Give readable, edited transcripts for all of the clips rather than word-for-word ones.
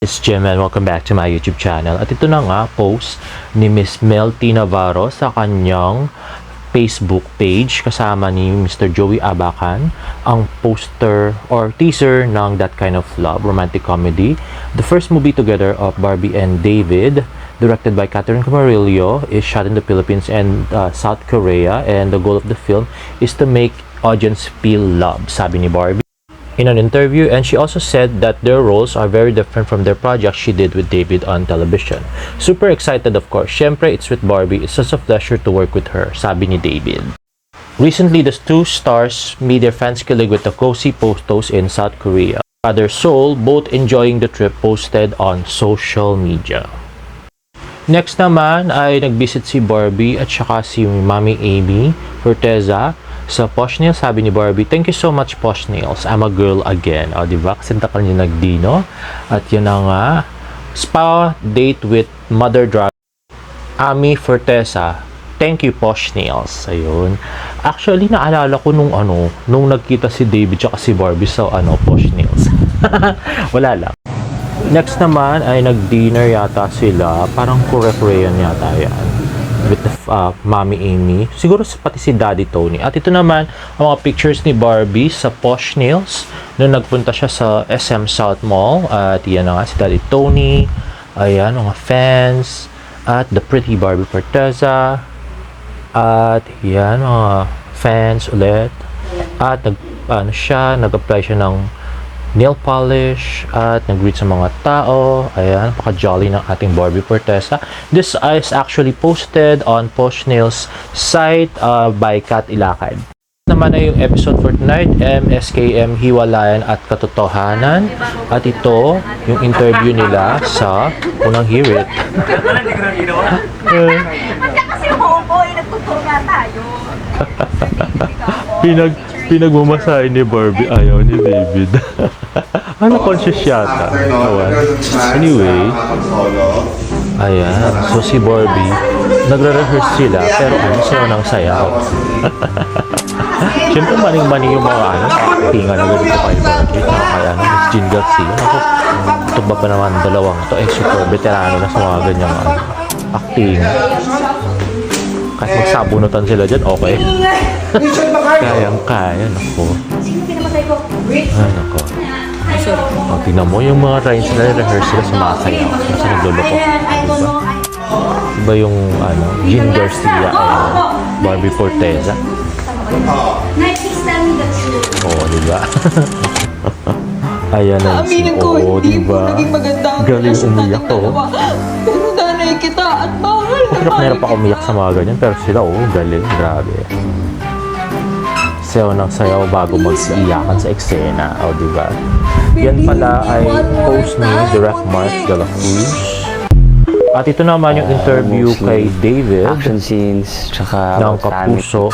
It's Jim and welcome back to my YouTube channel. At ito na nga, post ni Miss Melty Navarro sa kanyang Facebook page kasama ni Mr. Joey Abacan ang poster or teaser ng That Kind of Love romantic comedy. The first movie together of Barbie and David, directed by Catherine Camarillo, is shot in the Philippines and South Korea, and the goal of the film is to make audience feel love, sabi ni Barbie in an interview, and she also said that their roles are very different from their project she did with David on television. Super excited, of course. Syempre, it's with Barbie. It's such a pleasure to work with her, sabi ni David. Recently, the two stars made their fans kilig with the cozy photos in South Korea. Other Seoul, both enjoying the trip, posted on social media. Next naman ay nag-visit si Barbie at saka si Mami Amy Forteza sa Posh Nails. Sabi ni Barbie, "Thank you so much, Posh Nails. I'm a girl again." O, diba? Kasi takal niya nagdino. At yun na nga, spa date with Mother Drag Amy Forteza. Thank you, Posh Nails. Ayun. Actually, naalala ko nung nagkita si David at si Barbie sa Posh Nails. Wala lang. Next naman ay nag-dinner yata sila. Parang Korean yata yan. With the Mommy Amy. Siguro pati si Daddy Tony. At ito naman, ang mga pictures ni Barbie sa Posh Nails nung nagpunta siya sa SM South Mall. At yan na nga, si Daddy Tony. Ayan, mga fans. At the pretty Barbie Forteza. At yan, mga fans ulit. At nag-apply siya ng nail polish at nag-greet sa mga tao. Ayan, napaka-jolly ng ating Barbie Forteza. This is actually posted on Posh Nails site by Kat Ilacad. Naman ay yung episode for tonight, MSKM Hiwalayan at Katotohanan. At ito, yung interview nila sa unang hear it. Kasi umuupo, nagtuturo nga tayo. Pinagmamasahin ni Barbie, ayaw ni David. Conscious yata. Anyway, ayan. So si Barbie, nagre-rehearse sila, pero sayaw ng sayaw. Siyempre, maning-maning yung mga actingan na ganito kay Barbie. Tsaka kay Miss Jean Garcia. Ito ba pa naman dalawang ito? Super veterano na sa mga ganyang acting. Kahit magsabunutan sila dyan, okay. Kayang-kaya, naku. Sino pinamatay ko? Ay, naku. O, tingnan mo, yung mga rhymes na rehearse sila sa mga sayaw. Nasa nagluloko. Diba yung, Jean Garcia, Barbie Forteza? Oo, diba? Ayan na yung oo, diba? Galing umiyak, oh. Pero nanay kita at mahal Hirap ako umiyak sa mga ganyan, pero sila, galing, grabe. Sayaw ng sayaw bago mag-iyakan sa eksena, diba? Yan pala ay post ni Direct Mark de la Cruz. At ito naman yung interview kay David action scenes, tsaka ng Kapuso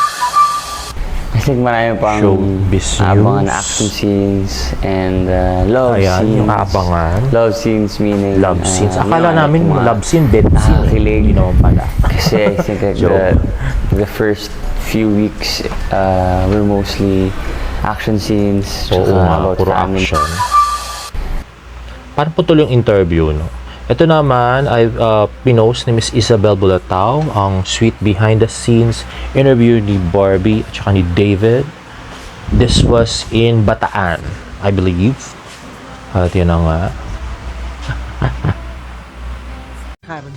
kasi marami pang Showbiz abangan News. na action scenes and love Ayan, scenes. yung aabangan. Love scenes meaning Love scenes. hindi Akala naman namin mga love scene, dead scene. nakakakilig. Hindi naman pala. Kasi I think like the first few weeks were mostly action scenes, Oo tsaka nga, about puro family. action. Parang putol yung interview, no? Ito naman ay pinost ni Miss Isabel Bulatao ang sweet behind the scenes interview ni Barbie at saka ni David. This was in Bataan, I believe. At yan na nga.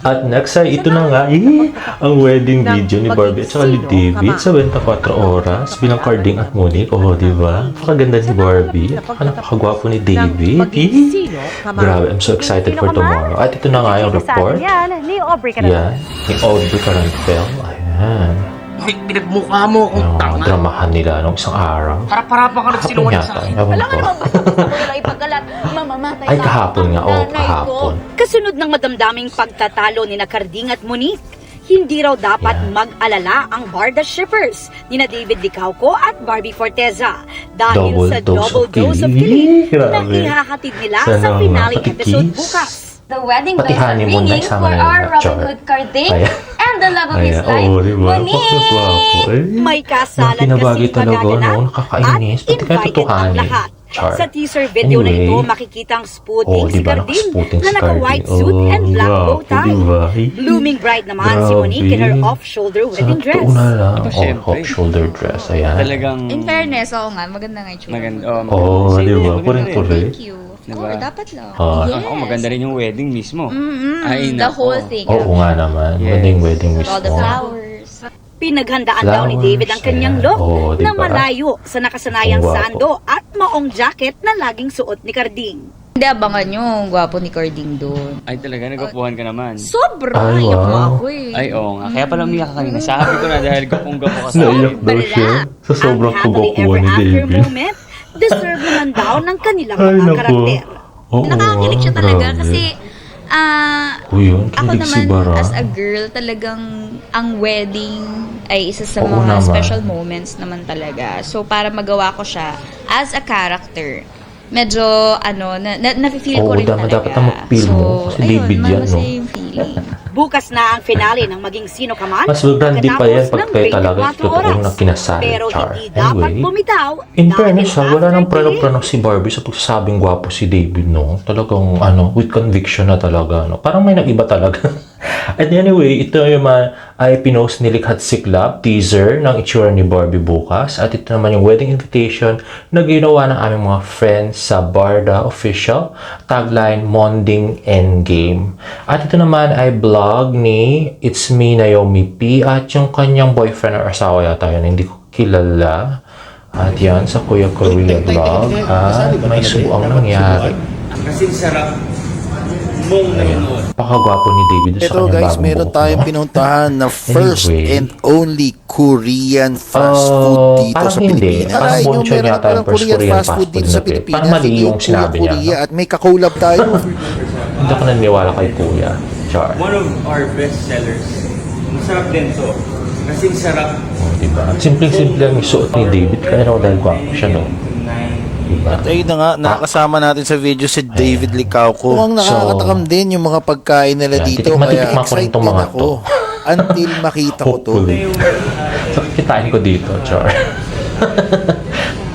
At next ay ito na nga, ang wedding video ni Barbie at saka ni David sa 24 oras bilang Carding at Monique. Di ba? Napakaganda ni Barbie at napakagwapo ni David. Grabe, I'm so excited for tomorrow. At ito na nga yung report. Yan, ni Aubrey Caranfel. Ayan. Ay, pinagmukha mo akong Yung tanga. dramahan nila nung isang araw. Para-para ka nagsinungaling sa akin. Ewan ko. Mamamatay Ay, kahapon nga. Kahapon. Kasunod ng madamdaming pagtatalo ni Carding at Monique, hindi raw dapat mag-alala ang Barda shippers ni na David Licauco at Barbie Forteza dahil Double sa dose double of dose of kilig. kilig na Grabe. ihahatid nila Sana sa finale mga episode patikis. bukas. The wedding Pati bells are honeymoon na ringing isama for na our yun, Robin Char. Hood Carding Ayan. and the love of his Ayan, life, diba? Monique! May kasalan Pinabagi kasing talaga, magaganap no? Nakakainis. at Pati kaya invited ang tutuhanin. lahat. Char. Sa teaser video na ito, Anyway, makikita ang spooting si diba, Carding nakaspooting na si naka-white Carding. suit and black bow grabe, tie. diba? Blooming bride naman si Monique in her off-shoulder wedding Sa dress. totoo na lang. Aba, Oh, syempre. off-shoulder dress. Ayan. Talagang In fairness, oo nga, maganda nga yung tsura. maganda. Oh, sa'yo di ba? maganda Parang rin. correct. Thank you. Of Diba? course, dapat lang. Ah. Yes. Ako, maganda rin yung wedding mismo. The nako. whole thing. Oo nga naman. Yes. Wedding mismo. All the flowers. Pinaghandaan daw ni David ang kanyang Flowers, look ayan. Oh, na diba? malayo sa nakasanayang Ang gwapo. sando at maong jacket na laging suot ni Carding. Hindi, abangan nyo. Ang gwapo ni Carding doon. Ay talaga, nagwapuhan ka naman. Sobra! Ay, Iyak mo wow. ako eh. Ay, oo nga. Kaya pala umiyak ka kanina. Sabi ko na dahil gapong-gapo ka sa Naiyak akin. daw siya. Sa sobrang Ang happily kugakuha ever ni after David. moment, deserve naman daw ng kanilang Ay, mga naku. karakter. Oo, Nakakakilig siya talaga grabe. kasi Uy, yun, ako kilig si naman Bara. as a girl talagang ang wedding ay isa sa Oo mga naman. special moments naman talaga. So para magawa ko siya as a character, medyo nafe-feel ko Oo, rin talaga. dapat na mag-feel mo. Kasi David yan, no? masaya yung feeling. Bukas na ang finale ng Maging Sino Ka Man. Mas grande pa yan pagkatapos pag ng kayo talaga 24 totoong oras. na kinasal, Pero Char. hindi dapat Anyway, bumitaw. in dahil fairness, wala after nang this, prano-prano si Barbie sa pagsasabing gwapo si David, no? Talagang, with conviction na talaga, no? Parang may nag-iba talaga. And anyway, ito yung ay pinost ni Likhat Siklab teaser ng itsura ni Barbie bukas. At ito naman yung wedding invitation na ginawa ng aming mga friends sa Barda Official. Tagline, Monding Endgame. At ito naman ay vlog ni It's Me Naomi P. At yung kanyang boyfriend or asawa yata yun, hindi ko kilala. At yan, sa Kuya Korea vlog. At may suang nangyari. Kasing sarap mong nanonood. Pakagwapo ni David sa Ito kanyang guys, bagong meron buhok, tayong no? pinuntahan na first Anyway. and only Korean fast food dito parang sa hindi. Pilipinas. Parang Akalain nyo, Bonchon meron yata parang yung first Korean fast food dito na sa pili. Pilipinas. Parang mali Hindi yung sinabi niya, Korea. no? At may kakolab tayo. Hindi ako naniniwala kay Kuya. Char. One of our best sellers. Masarap din to. Kasing sarap. Diba? At simple-simple ang suot ni David. Kaya raw dahil gwapo siya, no? Diba? At ayun na nga, nakasama natin sa video si David Licauco. Mukhang nakakatakam din yung mga pagkain nila Yan, dito. titikman Kaya ko rin excited itong mga ako. to. Until makita ko to. Hopefully. So, kitain ko dito, Char.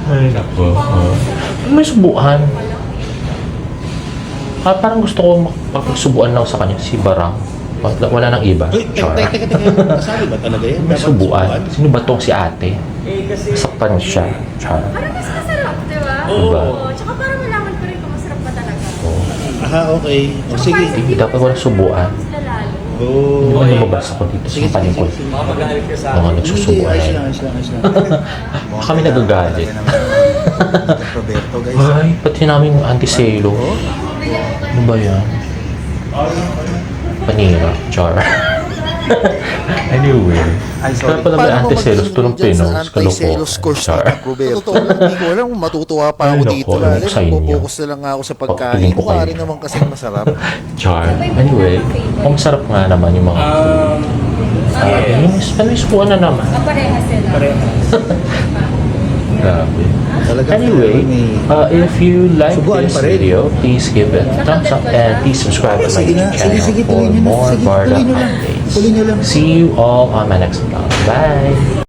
Ay, naku. May subuan. Parang gusto ko makapagsubuan lang sa kanya, si Barang. Wala nang iba, Char. Kasali ba talaga yan? May subuan. Sino ba tong si ate? Sakpan siya, Char. Parang mas masarap, di ba? Diba? Oo. Tsaka parang malaman ko rin kung masarap pa talaga. Aha, okay. O, sige. Hindi dapat wala subuan. Sila lalo. Oh, Hindi mo lumabas ako dito sa paling ko. Baka magalit ka sa Mga Hindi, nagsusubuan na ayos yun. lang, ayos lang, ayos lang. Kami nagagalit. Roberto guys. Ay, pati namin yung anti-selo. Ano ba yan? Panira, Char. Anyway. Kaya pala may anti-selos to ng Pinos. Anti-selos course Char. ni Roberto. Totoo lang, hindi ko alam kung matutuwa pa ako Ay, dito. naku, ewan ko sa inyo. Focus na lang ako sa pagkain. Pagpiling ko Mukha kayo. rin naman kasi masarap. Char. Anyway, kung masarap nga naman yung mga food. May subuan na naman. Pareha sila. Grabe. Talaga Anyway, if you like Subuan this pa rin. video, please give it a thumbs up and please subscribe to my Sige na, YouTube channel sige, for tuloy nyo na. more Sige, Barda tuloy nyo lang. updates. Tuloy nyo lang. See you all on my next vlog. Bye!